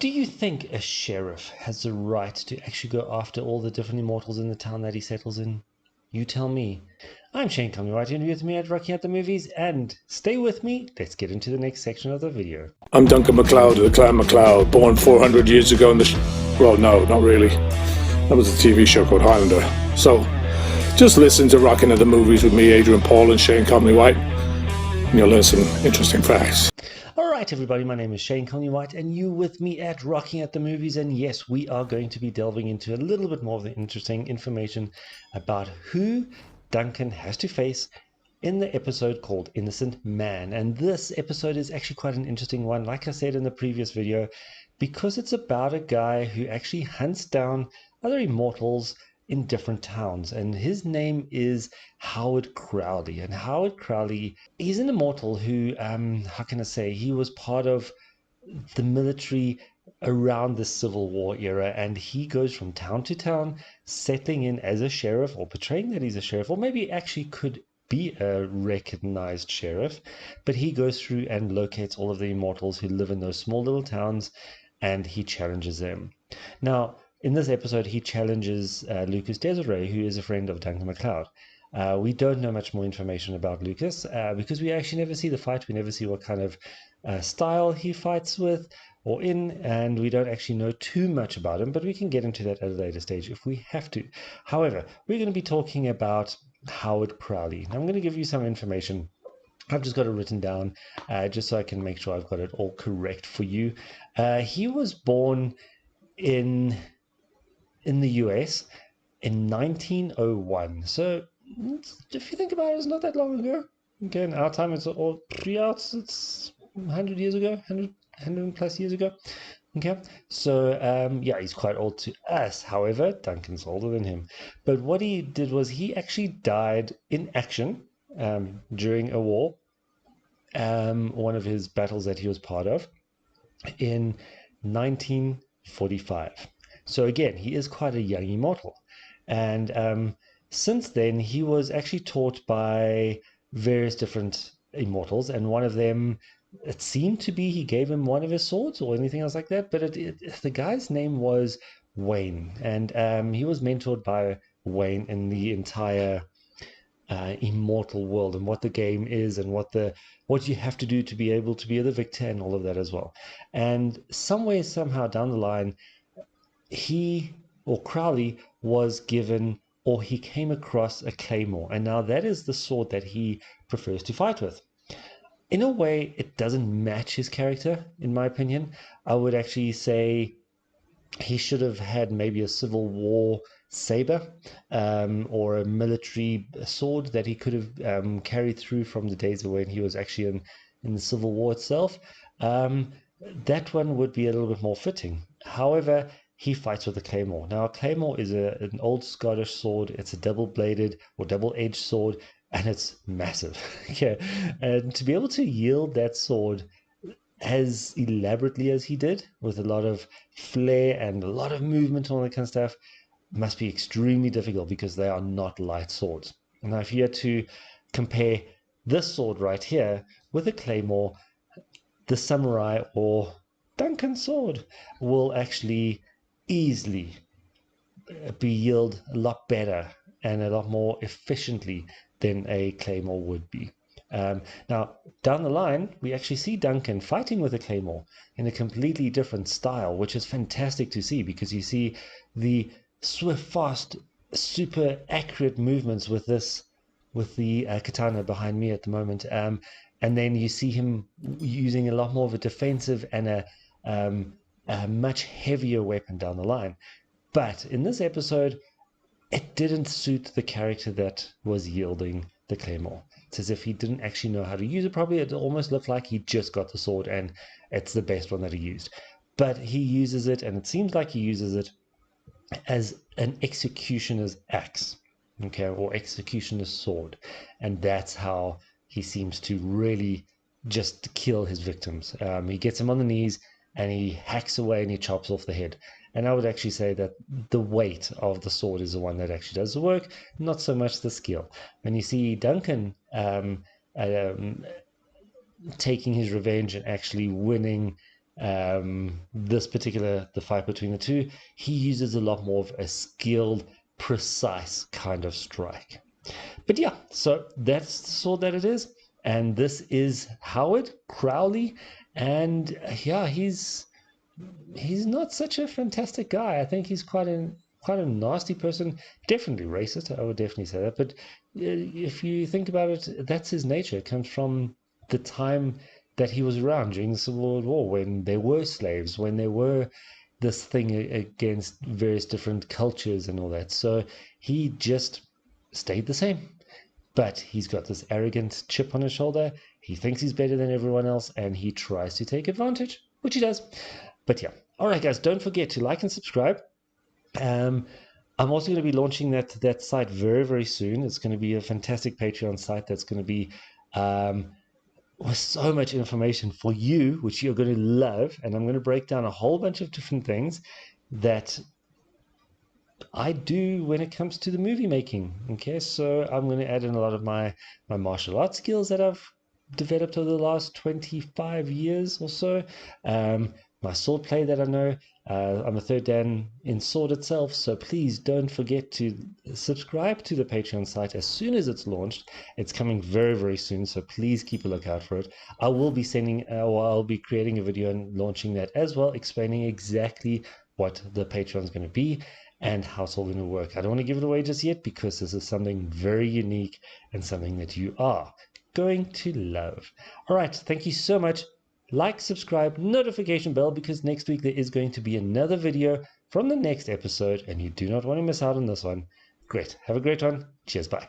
Do you think a sheriff has the right to actually go after all the different immortals in the town that he settles in? You tell me. I'm Shane Comley-White, and you're with me at Rocking at the Movies, and stay with me. Let's get into the next section of the video. I'm Duncan MacLeod of the Clan MacLeod, born 400 years ago in the... well, no, not really. That was a TV show called Highlander. So, just listen to Rocking at the Movies with me, Adrian Paul, and Shane Comley-White, and you'll learn some interesting facts. Alright everybody, my name is Shane Comley-White, and you with me at Rocking at the Movies, and yes, we are going to be delving into a little bit more of the interesting information about who Duncan has to face in the episode called Innocent Man. And this episode is actually quite an interesting one, like I said in the previous video, because it's about a guy who actually hunts down other immortals in different towns, and his name is Howard Crowley. And Howard Crowley, he's an immortal who, how can I say, he was part of the military around the Civil War era, and he goes from town to town, settling in as a sheriff, or portraying that he's a sheriff, or maybe actually could be a recognized sheriff, but he goes through and locates all of the immortals who live in those small little towns, and he challenges them. Now, in this episode, he challenges Lucas Desiree, who is a friend of Duncan MacLeod. We don't know much more information about Lucas because we actually never see the fight. We never see what kind of style he fights with or in, and we don't actually know too much about him, but we can get into that at a later stage if we have to. However, we're going to be talking about Howard Crowley. I'm going to give you some information. I've just got it written down just so I can make sure I've got it all correct for you. He was born in the US in 1901. So if you think about it, it's not that long ago. Okay, in our time it's 100 years ago, 100 plus years ago. Okay, so yeah, he's quite old to us. However, Duncan's older than him. But what he did was he actually died in action during a war, one of his battles that he was part of, in 1945. So again, he is quite a young immortal. And since then, he was actually taught by various different immortals. And one of them, it seemed to be he gave him one of his swords or anything else like that. But the guy's name was Wayne. And he was mentored by Wayne in the entire immortal world and what the game is and what you have to do to be able to be the victor and all of that as well. And somehow down the line, Crowley was given, or he came across, a Claymore, and now that is the sword that he prefers to fight with. In a way, it doesn't match his character, in my opinion. I would actually say he should have had maybe a Civil War saber or a military sword that he could have carried through from the days when he was actually in the Civil War itself. That one would be a little bit more fitting. However, he fights with a Claymore. Now, a Claymore is an old Scottish sword. It's a double-bladed or double-edged sword, and it's massive. Okay, and to be able to yield that sword as elaborately as he did, with a lot of flair and a lot of movement and all that kind of stuff, must be extremely difficult because they are not light swords. Now, if you had to compare this sword right here with a Claymore, the samurai or Duncan sword will actually easily be yielded a lot better and a lot more efficiently than a Claymore would be. Now, down the line, we actually see Duncan fighting with a Claymore in a completely different style, which is fantastic to see because you see the swift, fast, super accurate movements with the katana behind me at the moment. And then you see him using a lot more of a defensive and a much heavier weapon down the line. But in this episode, it didn't suit the character that was yielding the Claymore. It's as if he didn't actually know how to use it properly. It almost looked like he just got the sword and it's the best one that he used. But he uses it, and it seems like he uses it as an executioner's axe, okay, or executioner's sword. And that's how he seems to really just kill his victims. He gets them on the knees and he hacks away and he chops off the head. And I would actually say that the weight of the sword is the one that actually does the work, not so much the skill. When you see Duncan taking his revenge and actually winning the fight between the two, he uses a lot more of a skilled, precise kind of strike. But yeah, so that's the sword that it is. And this is Howard Crowley. And yeah, he's not such a fantastic guy. I think he's quite a nasty person. Definitely racist. I would definitely say that. But if you think about it, that's his nature. It comes from the time that he was around during the Civil World War, when there were slaves, when there were this thing against various different cultures and all that. So he just stayed the same. But he's got this arrogant chip on his shoulder. He thinks he's better than everyone else, and he tries to take advantage, which he does. But yeah. All right, guys, don't forget to like and subscribe. I'm also going to be launching that site very, very soon. It's going to be a fantastic Patreon site that's going to be with so much information for you, which you're going to love. And I'm going to break down a whole bunch of different things that I do when it comes to the movie making. Okay, so I'm going to add in a lot of my martial arts skills that I've developed over the last 25 years or so. My sword play that I know. I'm a third Dan in sword itself, so please don't forget to subscribe to the Patreon site as soon as it's launched. It's coming very, very soon, so please keep a lookout for it. I will be I'll be creating a video and launching that as well, explaining exactly what the Patreon is going to be and how it's all going to work. I don't want to give it away just yet because this is something very unique and something that you are going to love. All right, thank you so much. Like, subscribe, notification bell, because next week there is going to be another video from the next episode and you do not want to miss out on this one. Great. Have a great one. Cheers. Bye.